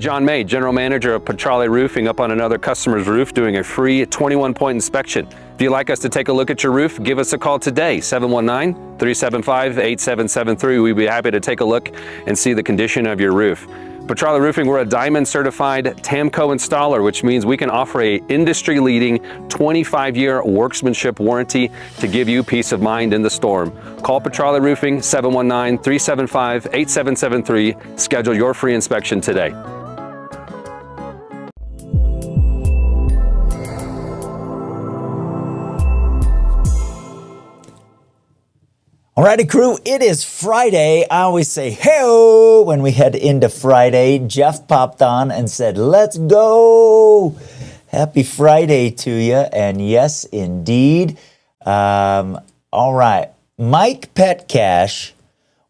John May, General Manager of Petrale Roofing, up on another customer's roof doing a free 21-point inspection. If you'd like us to take a look at your roof, give us a call today, 719-375-8773. We'd be happy to take a look and see the condition of your roof. Petrale Roofing, we're a Diamond certified TAMCO installer, which means we can offer a industry-leading 25-year workmanship warranty to give you peace of mind in the storm. Call Petrale Roofing, 719-375-8773. Schedule your free inspection today. Alrighty, crew, it is Friday. I always say, hey-o, when we head into Friday. Jeff popped on and said, let's go. Happy Friday to you. And yes, indeed. All right. Mike Petcash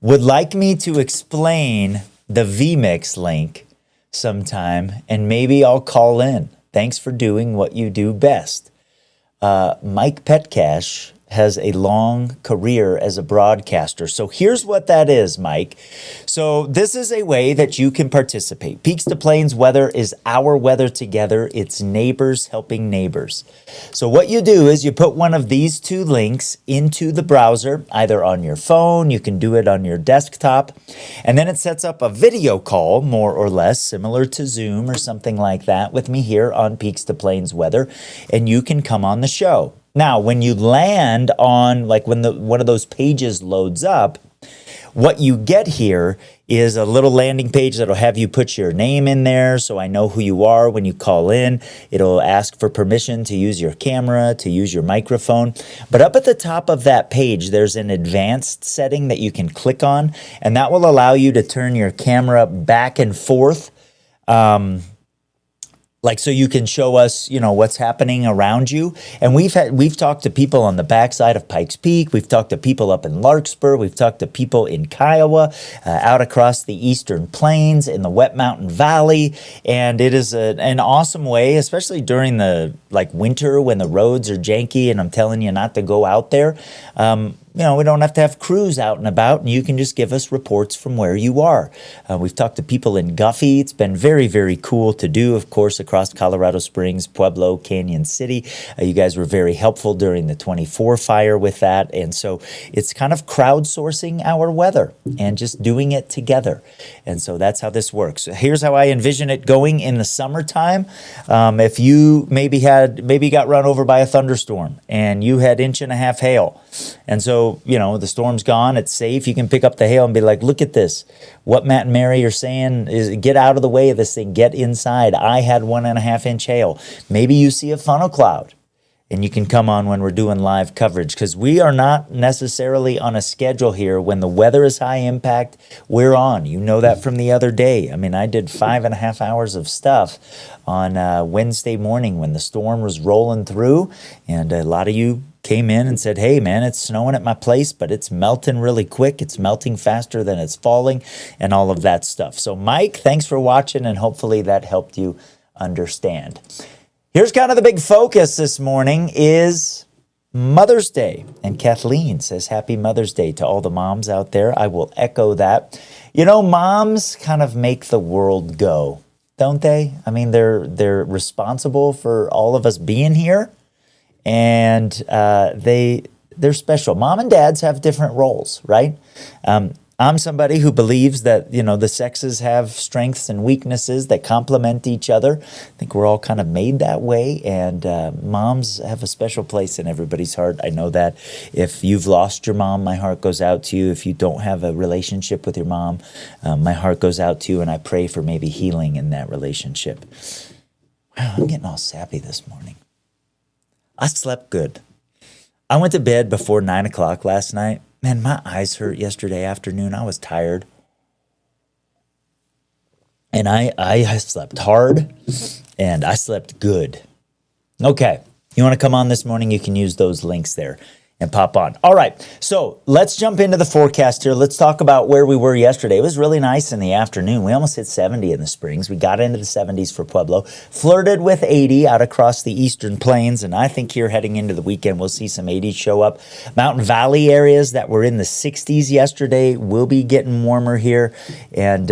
would like me to explain the vmix link sometime, and maybe I'll call in. Thanks for doing what you do best. Mike Petcash has a long career as a broadcaster. So here's what that is, Mike. So this is a way that you can participate. Peaks to Plains weather is our weather together. It's neighbors helping neighbors. So what you do is you put one of these two links into the browser, either on your phone, you can do it on your desktop, and then it sets up a video call, more or less, similar to Zoom or something like that, with me here on Peaks to Plains weather, and you can come on the show. Now, when you land on, like when one of those pages loads up, what you get here is a little landing page that'll have you put your name in there so I know who you are when you call in. It'll ask for permission to use your camera, to use your microphone. But up at the top of that page, there's an advanced setting that you can click on, and that will allow you to turn your camera back and forth. Like, so you can show us, you know, what's happening around you. And we've talked to people on the backside of Pikes Peak. We've talked to people up in Larkspur. We've talked to people in Kiowa, out across the Eastern Plains, in the Wet Mountain Valley. And it is an awesome way, especially during the winter when the roads are janky and I'm telling you not to go out there. You know, we don't have to have crews out and about, and you can just give us reports from where you are. We've talked to people in Guffey. It's been very, very cool to do, of course, across Colorado Springs, Pueblo, Canyon City. You guys were very helpful during the 24 fire with that. And so it's kind of crowdsourcing our weather and just doing it together. And so that's how this works. Here's how I envision it going in the summertime. If you maybe got run over by a thunderstorm and you had 1.5 inches hail, and so, you know, the storm's gone, it's safe. You can pick up the hail and be like, look at this. What Matt and Mary are saying is get out of the way of this thing. Get inside. I had 1.5 inch hail. Maybe you see a funnel cloud and you can come on when we're doing live coverage, because we are not necessarily on a schedule here. When the weather is high impact, we're on. You know that from the other day. I mean, I did 5.5 hours of stuff on Wednesday morning when the storm was rolling through, and a lot of you came in and said, hey, man, it's snowing at my place, but it's melting really quick. It's melting faster than it's falling, and all of that stuff. So, Mike, thanks for watching, and hopefully that helped you understand. Here's kind of the big focus this morning is Mother's Day. And Kathleen says, happy Mother's Day to all the moms out there. I will echo that. You know, moms kind of make the world go, don't they? I mean, they're responsible for all of us being here. And they're special. Mom and dads have different roles, right? I'm somebody who believes that, you know, the sexes have strengths and weaknesses that complement each other. I think we're all kind of made that way, and moms have a special place in everybody's heart. I know that. If you've lost your mom, my heart goes out to you. If you don't have a relationship with your mom, my heart goes out to you, and I pray for maybe healing in that relationship. Wow, I'm getting all sappy this morning. I slept good. I went to bed before 9 o'clock last night. Man, my eyes hurt yesterday afternoon. I was tired. And I slept hard, and I slept good. Okay, you want to come on this morning, you can use those links there and pop on. All right, so let's jump into the forecast here. Let's talk about where we were yesterday. It was really nice in the afternoon. We almost hit 70 in the Springs. We got into the 70s for Pueblo, flirted with 80 out across the Eastern Plains, and I think here heading into the weekend, we'll see some 80s show up. Mountain Valley areas that were in the 60s yesterday will be getting warmer here, and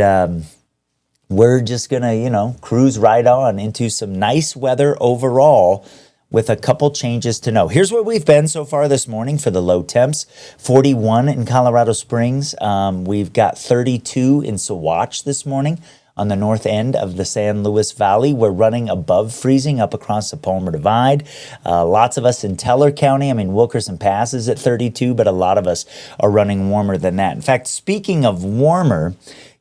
we're just gonna, cruise right on into some nice weather overall with a couple changes to know. Here's where we've been so far this morning for the low temps. 41 in Colorado Springs. We've got 32 in Saguache this morning on the north end of the San Luis Valley. We're running above freezing up across the Palmer Divide. Lots of us in Teller County. Wilkerson Pass is at 32, but a lot of us are running warmer than that. In fact, speaking of warmer,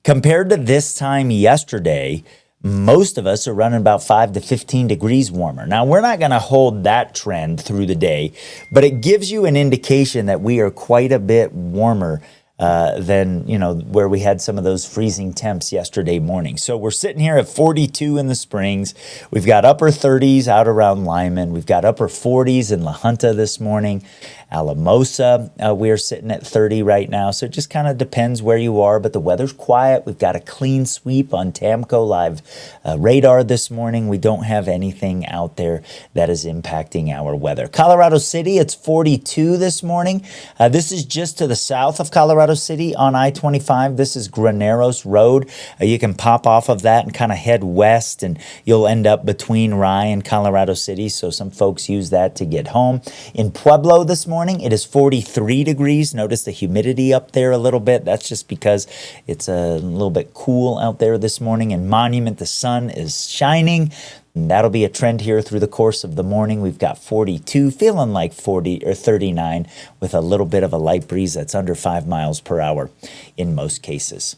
compared to this time yesterday, most of us are running about 5 to 15 degrees warmer. Now, we're not going to hold that trend through the day, but it gives you an indication that we are quite a bit warmer than, where we had some of those freezing temps yesterday morning. So we're sitting here at 42 in the Springs. We've got upper 30s out around Lyman. We've got upper 40s in La Junta this morning. Alamosa, we are sitting at 30 right now. So it just kind of depends where you are, but the weather's quiet. We've got a clean sweep on TAMCO Live radar this morning. We don't have anything out there that is impacting our weather. Colorado City, it's 42 this morning. This is just to the south of Colorado City on I-25. This is Graneros Road. You can pop off of that and kind of head west, and you'll end up between Rye and Colorado City. So some folks use that to get home. In Pueblo this morning, it is 43 degrees. Notice the humidity up there a little bit. That's just because it's a little bit cool out there this morning. In Monument, the sun is shining. And that'll be a trend here through the course of the morning. We've got 42, feeling like 40 or 39 with a little bit of a light breeze that's under 5 miles per hour in most cases.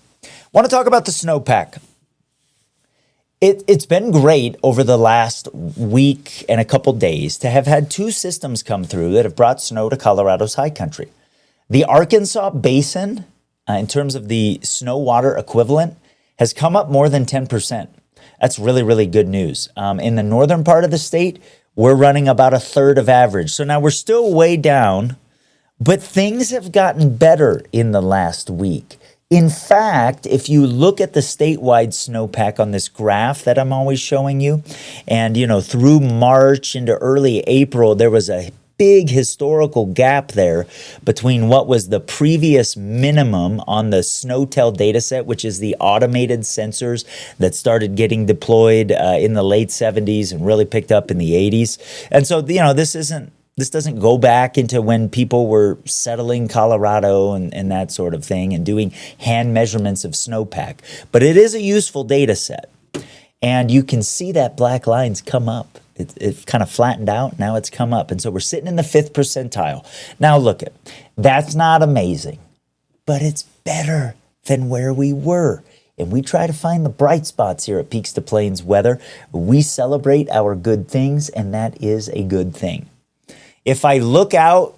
Want to talk about the snowpack. It's been great over the last week and a couple days to have had two systems come through that have brought snow to Colorado's high country. The Arkansas Basin, in terms of the snow water equivalent, has come up more than 10%. That's really, really good news. In the northern part of the state, we're running about a third of average. So now we're still way down, but things have gotten better in the last week. In fact, if you look at the statewide snowpack on this graph that I'm always showing you, and through March into early April, there was a big historical gap there between what was the previous minimum on the SNOTEL data set, which is the automated sensors that started getting deployed in the late 70s and really picked up in the 80s. And so, this doesn't go back into when people were settling Colorado and that sort of thing and doing hand measurements of snowpack. But it is a useful data set. And you can see that black lines come up. It's kind of flattened out. Now it's come up. And so we're sitting in the 5th percentile. Now look at, that's not amazing, but it's better than where we were. And we try to find the bright spots here at Peaks to Plains Weather. We celebrate our good things, and that is a good thing. If I look out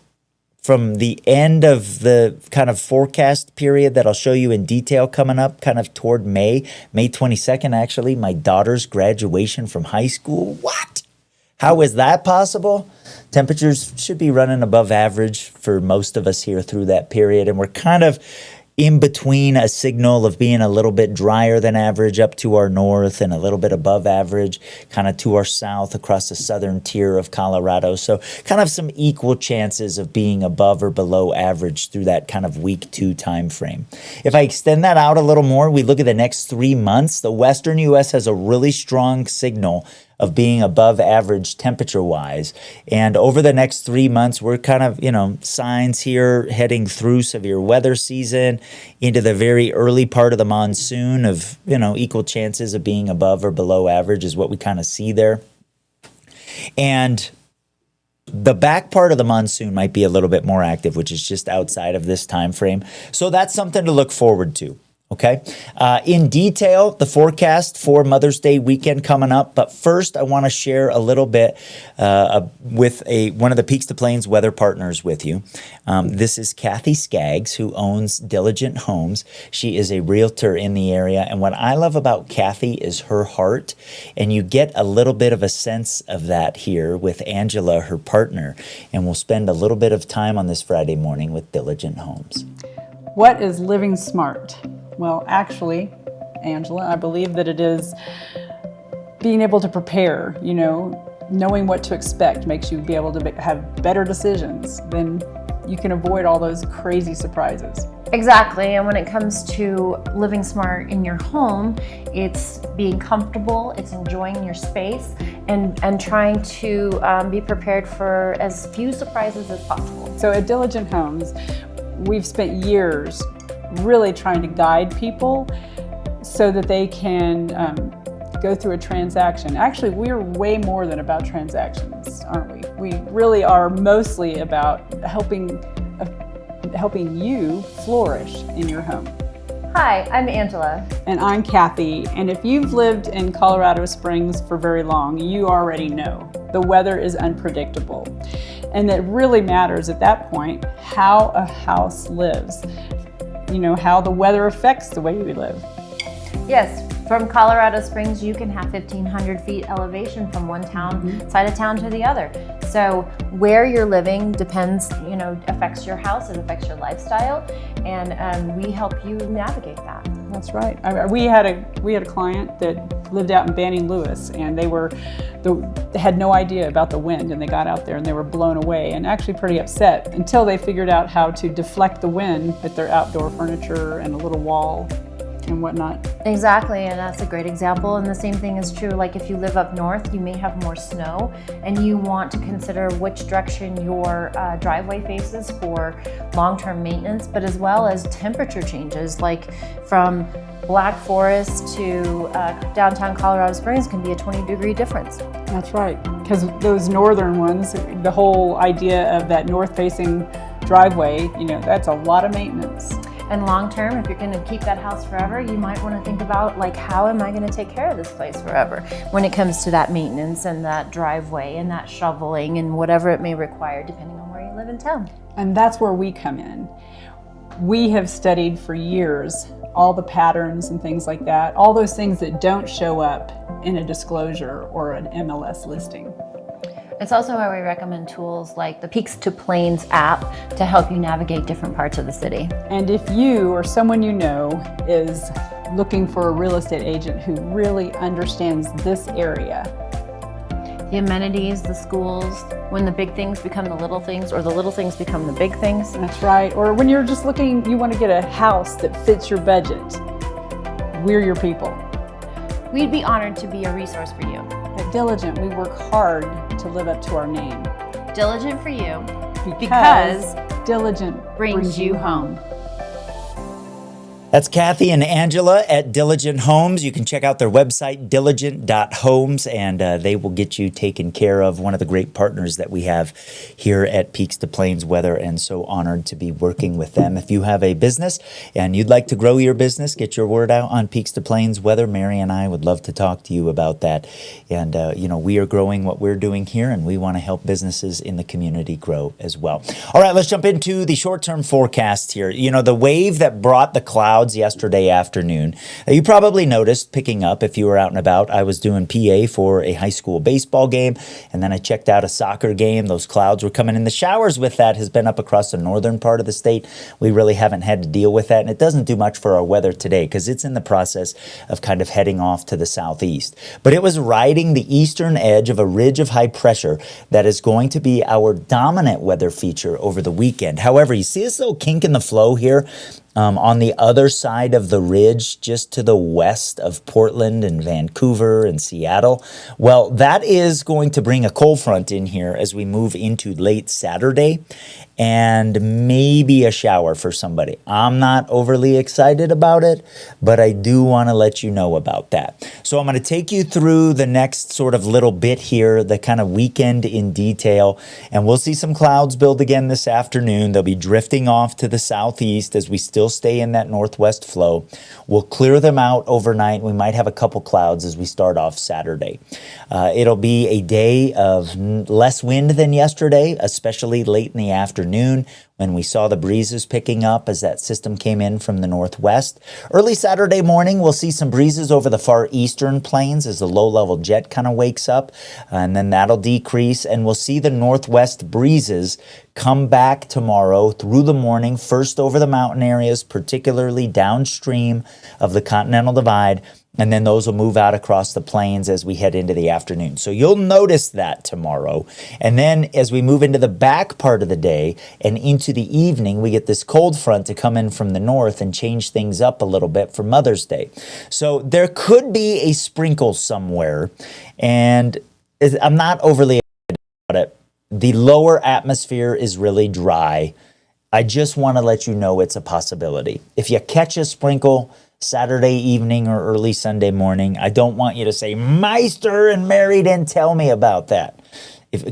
from the end of the kind of forecast period that I'll show you in detail coming up, kind of toward May 22nd, actually, my daughter's graduation from high school. What? How is that possible? Temperatures should be running above average for most of us here through that period, and we're kind of in between a signal of being a little bit drier than average up to our north and a little bit above average kind of to our south across the southern tier of Colorado. So kind of some equal chances of being above or below average through that kind of week 2 time frame. If I extend that out a little more, we look at the next 3 months, the western U.S. has a really strong signal of being above average temperature-wise. And over the next 3 months, we're kind of, signs here heading through severe weather season into the very early part of the monsoon of, equal chances of being above or below average is what we kind of see there. And the back part of the monsoon might be a little bit more active, which is just outside of this time frame. So that's something to look forward to. Okay. In detail, the forecast for Mother's Day weekend coming up. But first, I want to share a little bit with one of the Peaks to Plains weather partners with you. This is Kathy Skaggs, who owns Diligent Homes. She is a realtor in the area. And what I love about Kathy is her heart. And you get a little bit of a sense of that here with Angela, her partner. And we'll spend a little bit of time on this Friday morning with Diligent Homes. What is living smart? Well, actually, Angela, I believe that it is being able to prepare, knowing what to expect makes you be able to have better decisions. Then you can avoid all those crazy surprises. Exactly, and when it comes to living smart in your home, it's being comfortable, it's enjoying your space, and trying to be prepared for as few surprises as possible. So at Diligent Homes, we've spent years really trying to guide people so that they can go through a transaction. Actually, we're way more than about transactions, aren't we? We really are mostly about helping you flourish in your home. Hi, I'm Angela. And I'm Kathy, and if you've lived in Colorado Springs for very long, you already know the weather is unpredictable. And it really matters at that point how a house lives, how the weather affects the way we live. Yes, from Colorado Springs, you can have 1,500 feet elevation from one side of town to the other. So where you're living depends, affects your house, it affects your lifestyle, and we help you navigate that. That's right. We had a client that lived out in Banning Lewis, and they had no idea about the wind, and they got out there and they were blown away and actually pretty upset until they figured out how to deflect the wind with their outdoor furniture and a little wall and whatnot. Exactly, and that's a great example. And the same thing is true, like if you live up north, you may have more snow, and you want to consider which direction your driveway faces for long-term maintenance, but as well as temperature changes, like from Black Forest to downtown Colorado Springs can be a 20-degree difference. That's right, because those northern ones, the whole idea of that north-facing driveway, that's a lot of maintenance. And long term, if you're going to keep that house forever, you might want to think about, like, how am I going to take care of this place forever when it comes to that maintenance and that driveway and that shoveling and whatever it may require depending on where you live in town. And that's where we come in. We have studied for years all the patterns and things like that, all those things that don't show up in a disclosure or an MLS listing. It's also why we recommend tools like the Peaks to Plains app to help you navigate different parts of the city. And if you or someone you know is looking for a real estate agent who really understands this area, the amenities, the schools, when the big things become the little things or the little things become the big things. That's right. Or when you're just looking, you want to get a house that fits your budget, we're your people. We'd be honored to be a resource for you. At Diligent, we work hard to live up to our name. Diligent for you, because Diligent brings you home. That's Kathy and Angela at Diligent Homes. You can check out their website, diligent.homes, and they will get you taken care of. One of the great partners that we have here at Peaks to Plains Weather, and so honored to be working with them. If you have a business and you'd like to grow your business, get your word out on Peaks to Plains Weather. Mary and I would love to talk to you about that. And, we are growing what we're doing here, and we want to help businesses in the community grow as well. All right, let's jump into the short-term forecast here. The wave that brought the clouds yesterday afternoon. You probably noticed picking up if you were out and about. I was doing PA for a high school baseball game, and then I checked out a soccer game. Those clouds were coming in. The showers with that has been up across the northern part of the state. We really haven't had to deal with that, and it doesn't do much for our weather today because it's in the process of kind of heading off to the southeast. But it was riding the eastern edge of a ridge of high pressure that is going to be our dominant weather feature over the weekend. However, you see this little kink in the flow here? On the other side of the ridge, just to the west of Portland and Vancouver and Seattle. Well, that is going to bring a cold front in here as we move into late Saturday, and maybe a shower for somebody. I'm not overly excited about it, but I do want to let you know about that. So I'm going to take you through the next sort of little bit here, the kind of weekend in detail, and we'll see some clouds build again this afternoon. They'll be drifting off to the southeast as we still stay in that northwest flow. We'll clear them out overnight. We might have a couple clouds as we start off Saturday. It'll be a day of less wind than yesterday, especially late in the afternoon when we saw the breezes picking up as that system came in from the northwest. Early Saturday morning, we'll see some breezes over the far eastern plains as the low-level jet kind of wakes up, and then that'll decrease, and we'll see the northwest breezes come back tomorrow through the morning, first over the mountain areas, particularly downstream of the Continental Divide, And then those will move out across the plains as we head into the afternoon. So you'll notice that tomorrow. And then as we move into the back part of the day and into the evening, we get this cold front to come in from the north and change things up a little bit for Mother's Day. So there could be a sprinkle somewhere. And I'm not overly excited about it. The lower atmosphere is really dry. I just want to let you know it's a possibility. If you catch a sprinkle Saturday evening or early Sunday morning, I don't want you to say, Meister and Mary didn't tell me about that.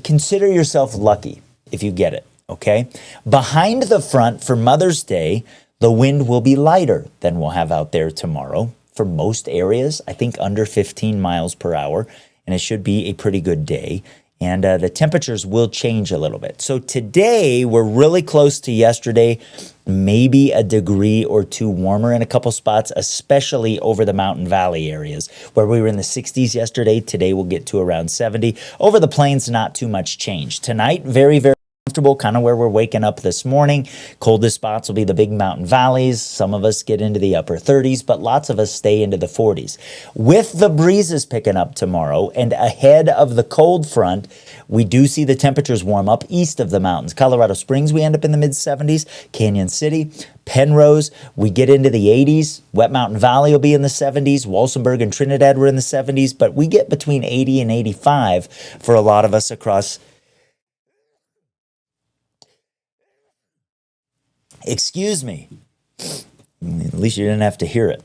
Consider yourself lucky if you get it, okay? Behind the front for Mother's Day, the wind will be lighter than we'll have out there tomorrow. For most areas, I think under 15 miles per hour, and it should be a pretty good day. And the temperatures will change a little bit. So today, we're really close to yesterday, maybe a degree or two warmer in a couple spots, especially over the mountain valley areas. Where we were in the 60s yesterday, today we'll get to around 70. Over the plains, not too much change. Tonight, very, very comfortable, kind of where we're waking up this morning. Coldest spots will be the big mountain valleys. Some of us get into the upper 30s, but lots of us stay into the 40s. With the breezes picking up tomorrow and ahead of the cold front, we do see the temperatures warm up east of the mountains. Colorado Springs, we end up in the mid-70s. Canyon City, Penrose, we get into the 80s. Wet Mountain Valley will be in the 70s. Walsenburg and Trinidad were in the 70s, but we get between 80 and 85 for a lot of us across. Excuse me. At least you didn't have to hear it.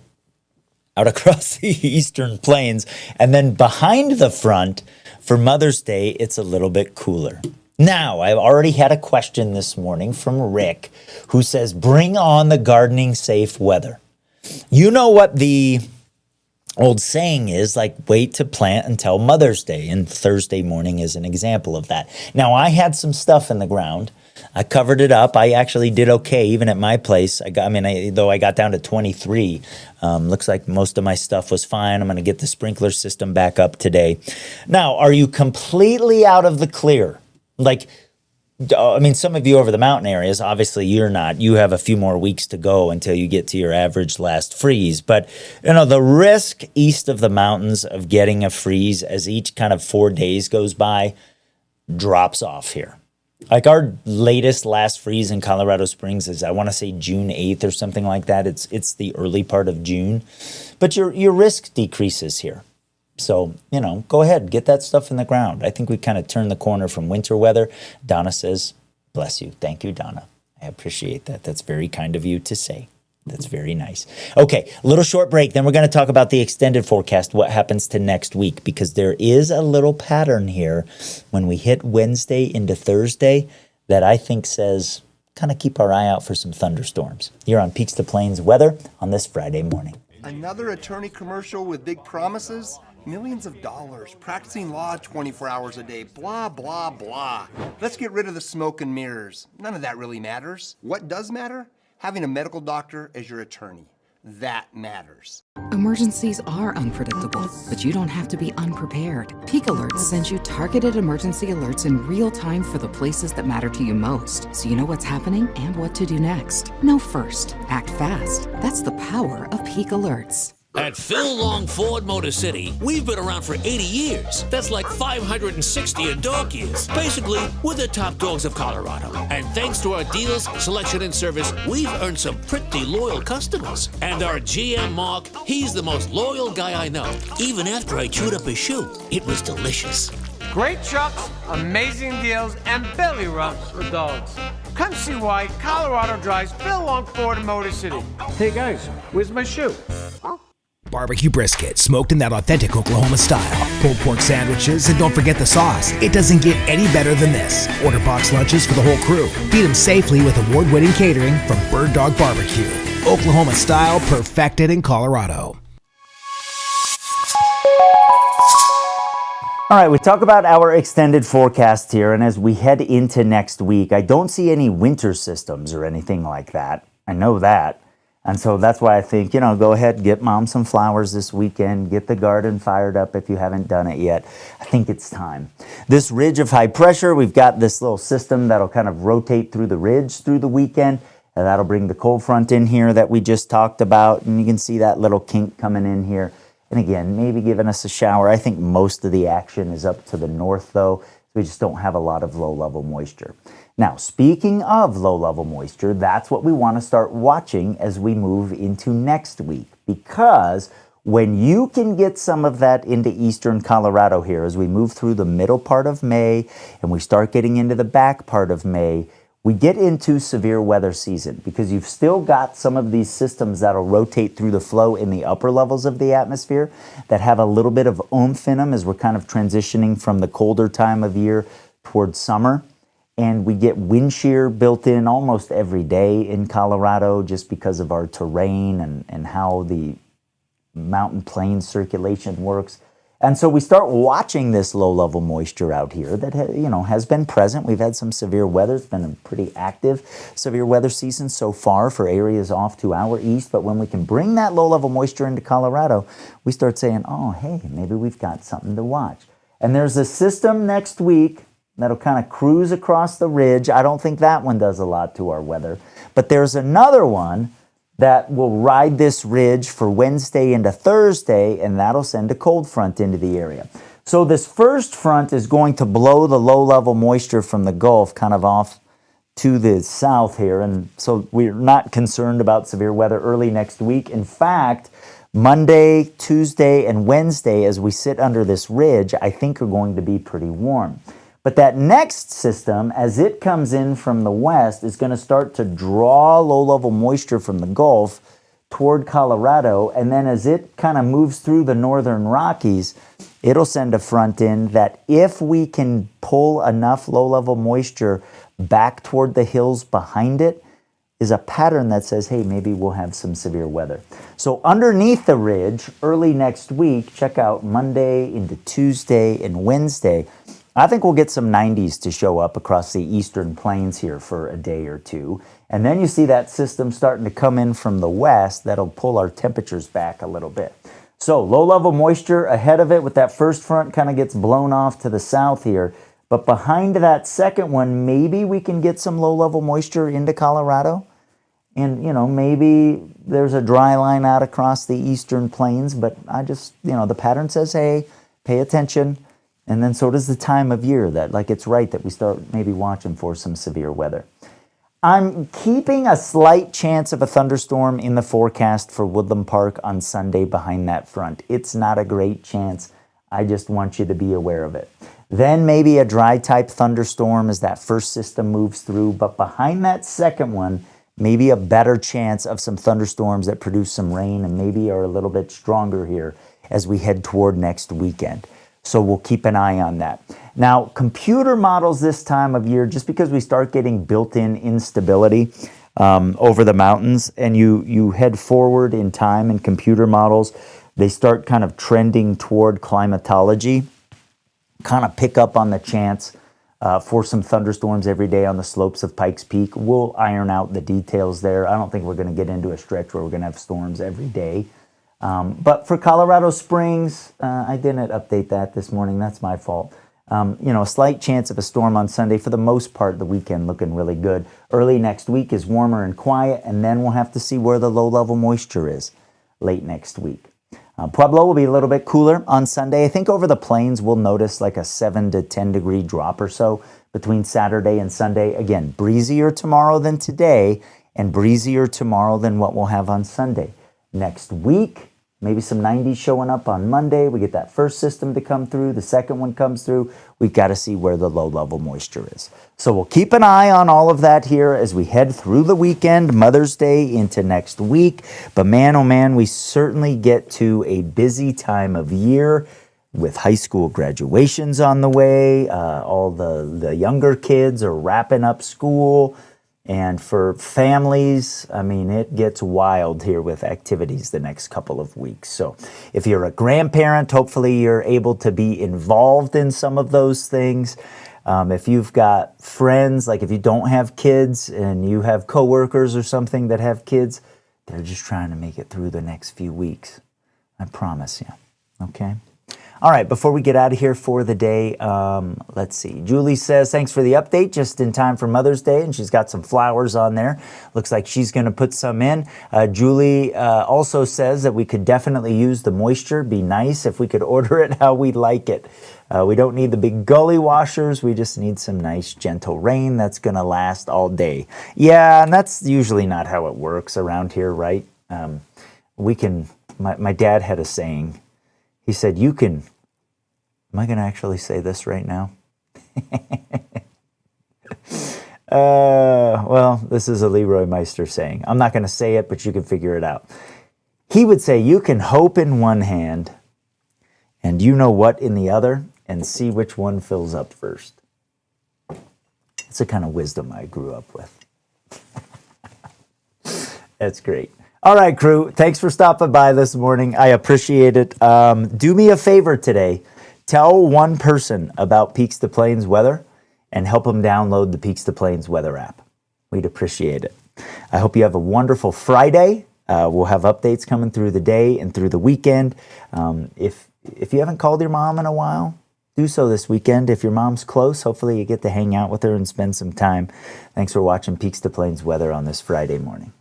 Out across the eastern plains. And then behind the front, for Mother's Day, it's a little bit cooler. Now, I've already had a question this morning from Rick, who says, bring on the gardening safe weather. You know what the old saying is, like, wait to plant until Mother's Day. And Thursday morning is an example of that. Now, I had some stuff in the ground. I covered it up. I actually did okay, even at my place. Though I got down to 23. Looks like most of my stuff was fine. I'm going to get the sprinkler system back up today. Now, are you completely out of the clear? Some of you over the mountain areas, obviously you're not. You have a few more weeks to go until you get to your average last freeze. But, the risk east of the mountains of getting a freeze as each kind of 4 days goes by drops off here. Like our last freeze in Colorado Springs is, I want to say June 8th or something like that. It's the early part of June. But your risk decreases here. So, go ahead, get that stuff in the ground. I think we kind of turned the corner from winter weather. Donna says, bless you. Thank you, Donna. I appreciate that. That's very kind of you to say. That's very nice. Okay, a little short break. Then we're going to talk about the extended forecast, what happens to next week, because there is a little pattern here when we hit Wednesday into Thursday that I think says kind of keep our eye out for some thunderstorms. You're on Peaks to Plains weather on this Friday morning. Another attorney commercial with big promises? Millions of dollars, practicing law 24 hours a day, blah, blah, blah. Let's get rid of the smoke and mirrors. None of that really matters. What does matter? Having a medical doctor as your attorney. That matters. Emergencies are unpredictable, but you don't have to be unprepared. Peak Alerts sends you targeted emergency alerts in real time for the places that matter to you most, so you know what's happening and what to do next. Know first, act fast. That's the power of Peak Alerts. At Phil Long Ford Motor City, we've been around for 80 years. That's like 560 in dog years. Basically, we're the top dogs of Colorado. And thanks to our deals, selection, and service, we've earned some pretty loyal customers. And our GM Mark, he's the most loyal guy I know. Even after I chewed up his shoe, it was delicious. Great trucks, amazing deals, and belly rubs for dogs. Come see why Colorado drives Phil Long Ford Motor City. Hey guys, where's my shoe? Barbecue brisket, smoked in that authentic Oklahoma style. Pulled pork sandwiches, and don't forget the sauce. It doesn't get any better than this. Order box lunches for the whole crew. Feed them safely with award-winning catering from Bird Dog Barbecue. Oklahoma style, perfected in Colorado. All right, we talk about our extended forecast here, and as we head into next week, I don't see any winter systems or anything like that. I know that. And so that's why I think, go ahead, get mom some flowers this weekend, get the garden fired up if you haven't done it yet. I think it's time. This ridge of high pressure, we've got this little system that'll kind of rotate through the ridge through the weekend. And that'll bring the cold front in here that we just talked about. And you can see that little kink coming in here. And again, maybe giving us a shower. I think most of the action is up to the north, though. We just don't have a lot of low-level moisture. Now, speaking of low-level moisture, that's what we want to start watching as we move into next week. Because when you can get some of that into eastern Colorado here, as we move through the middle part of May and we start getting into the back part of May, we get into severe weather season because you've still got some of these systems that'll rotate through the flow in the upper levels of the atmosphere that have a little bit of oomph in them as we're kind of transitioning from the colder time of year towards summer. And we get wind shear built in almost every day in Colorado just because of our terrain and how the mountain plain circulation works. And so we start watching this low-level moisture out here that has been present. We've had some severe weather. It's been a pretty active severe weather season so far for areas off to our east. But when we can bring that low-level moisture into Colorado, we start saying, oh, hey, maybe we've got something to watch. And there's a system next week that'll kind of cruise across the ridge. I don't think that one does a lot to our weather. But there's another one that will ride this ridge for Wednesday into Thursday, and that'll send a cold front into the area. So this first front is going to blow the low-level moisture from the Gulf kind of off to the south here, and so we're not concerned about severe weather early next week. In fact, Monday, Tuesday, and Wednesday, as we sit under this ridge, I think are going to be pretty warm. But that next system, as it comes in from the west, is going to start to draw low-level moisture from the Gulf toward Colorado. And then as it kind of moves through the northern Rockies, it'll send a front in that if we can pull enough low-level moisture back toward the hills behind it, is a pattern that says, hey, maybe we'll have some severe weather. So underneath the ridge, early next week, check out Monday into Tuesday and Wednesday, I think we'll get some 90s to show up across the eastern plains here for a day or two. And then you see that system starting to come in from the west that'll pull our temperatures back a little bit. So low-level moisture ahead of it with that first front kind of gets blown off to the south here. But behind that second one, maybe we can get some low-level moisture into Colorado. And, maybe there's a dry line out across the eastern plains. But I just, the pattern says, hey, pay attention. And then so does the time of year that, it's right that we start maybe watching for some severe weather. I'm keeping a slight chance of a thunderstorm in the forecast for Woodland Park on Sunday behind that front. It's not a great chance. I just want you to be aware of it. Then maybe a dry type thunderstorm as that first system moves through. But behind that second one, maybe a better chance of some thunderstorms that produce some rain and maybe are a little bit stronger here as we head toward next weekend. So we'll keep an eye on that. Now, computer models this time of year, just because we start getting built-in instability over the mountains, and you head forward in time in computer models, they start kind of trending toward climatology, kind of pick up on the chance for some thunderstorms every day on the slopes of Pikes Peak. We'll iron out the details there. I don't think we're going to get into a stretch where we're going to have storms every day. But for Colorado Springs, I didn't update that this morning. That's my fault. A slight chance of a storm on Sunday. For the most part, the weekend looking really good. Early next week is warmer and quiet, and then we'll have to see where the low-level moisture is late next week. Pueblo will be a little bit cooler on Sunday. I think over the plains we'll notice like a 7 to 10 degree drop or so between Saturday and Sunday. Again, breezier tomorrow than today, and breezier tomorrow than what we'll have on Sunday. Next week, maybe some 90s showing up on Monday. We get that first system to come through. The second one comes through. We've got to see where the low-level moisture is. So we'll keep an eye on all of that here as we head through the weekend, Mother's Day into next week. But man, oh man, we certainly get to a busy time of year with high school graduations on the way. All the younger kids are wrapping up school. And for families, it gets wild here with activities the next couple of weeks. So if you're a grandparent, hopefully you're able to be involved in some of those things. If you've got friends, like if you don't have kids and you have coworkers or something that have kids, they're just trying to make it through the next few weeks. I promise you. Okay? All right, before we get out of here for the day, let's see. Julie says, thanks for the update, just in time for Mother's Day, and she's got some flowers on there. Looks like she's going to put some in. Julie also says that we could definitely use the moisture. Be nice if we could order it how we like it. We don't need the big gully washers. We just need some nice, gentle rain that's going to last all day. Yeah, and that's usually not how it works around here, right? My dad had a saying. He said, you can, am I going to actually say this right now? Well, this is a Leroy Meister saying. I'm not going to say it, but you can figure it out. He would say, you can hope in one hand and you know what in the other, and see which one fills up first. It's the kind of wisdom I grew up with. That's great. All right, crew, thanks for stopping by this morning. I appreciate it. Do me a favor today. Tell one person about Peaks to Plains weather and help them download the Peaks to Plains weather app. We'd appreciate it. I hope you have a wonderful Friday. We'll have updates coming through the day and through the weekend. If you haven't called your mom in a while, do so this weekend. If your mom's close, hopefully you get to hang out with her and spend some time. Thanks for watching Peaks to Plains weather on this Friday morning.